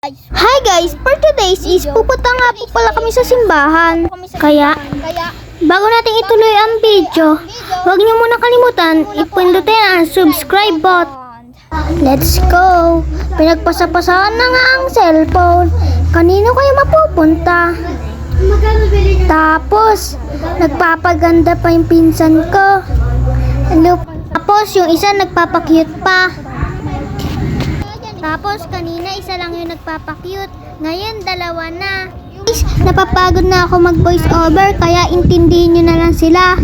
Hi guys, for today's is pupunta nga po pala kami sa simbahan. Kaya, bago natin ituloy ang video, huwag niyo muna kalimutan ipindutin ang subscribe button. Let's go! Pinagpasa-pasahan na nga ang cellphone. Kanino kayo mapupunta? Tapos, nagpapaganda pa yung pinsan ko. Tapos, yung isa nagpapakyut pa. Tapos, kanina isa lang yung nagpapakyut. Ngayon, dalawa na. Guys, napapagod na ako mag-voice over, kaya intindihin nyo na lang sila.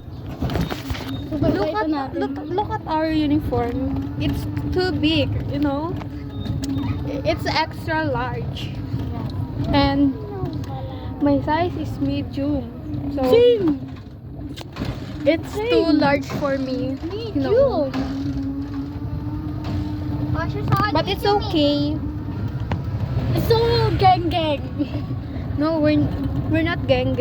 Look at our uniform. It's too big, you know. It's extra large. And my size is medium. So it's too large for me. You know. But it's okay. It's so gang. No, we're not gang.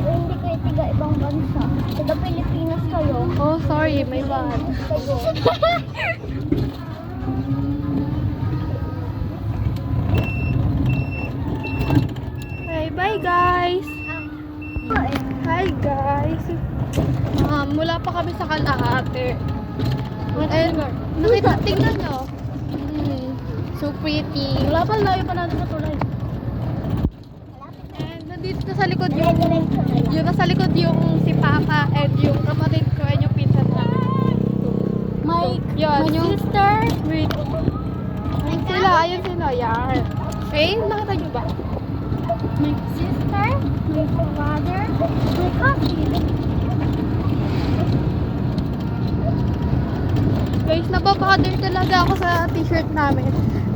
Hindi kayo tiga ibang bansa. Tiga Pilipinas kayo. Oh, sorry, my bad. Hey, bye guys. Hi guys. Mula pa kami sa Kalahati. And tingnan nyo. So pretty. Wala pa, layo pa natin sa tulay. And nandito na sa likod yung nasa likod yung si Papa and yung kapatid ko and yung pinsan namin. My sister. Wait. Ayun sila. Yan. Okay, nakita nyo ba? My sister, my father, my cousin. Guys, nababother talaga ako sa t-shirt namin.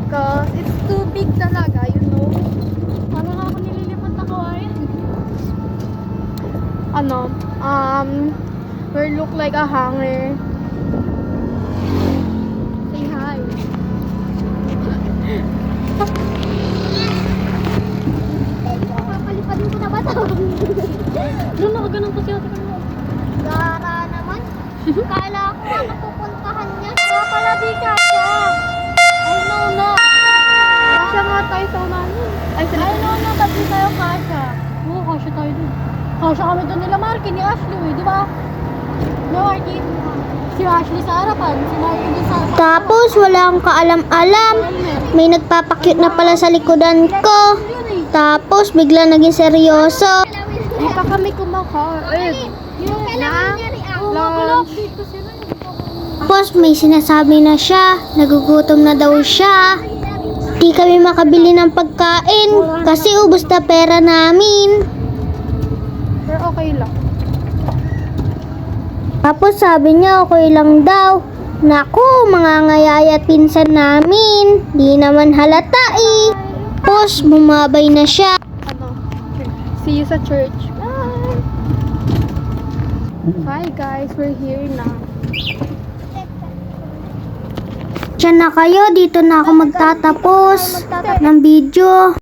Because it's too big talaga, you know. Paano nga ako nililipat na kawain? We look like a hanger. Say hi. Papalipadin ko na ba ito? Doon nakaganon po siya. Gara naman. Kala ko nga napupuntahan niya. Kaya pala di ka siya. I know na. Kasha nga tayo sa unahan. I know na, ba't di tayo kasha? Oo, kasha tayo dun. Kasha kami dun nila Marky, ni Ashley, di ba? No, Marky? Si Ashley sa harapan, si Marky dun sa harapan. Tapos wala akong kaalam-alam. May nagpapakyut na pala sa likodan ko. Tapos bigla naging seryoso. Hindi pa kami kumakain. Lunch. Tapos may sinasabi na siya, nagugutom na daw siya. Di kami makabili ng pagkain kasi ubos na pera namin. Pero okay lang. Tapos sabi niya okay lang daw. Naku, mga ngayaya at pinsan namin. Di naman halata eh. Tapos bumabay na siya. See you sa church. Bye! Hi guys, we're here now. Diyan na kayo, dito na ako magtatapos ng video.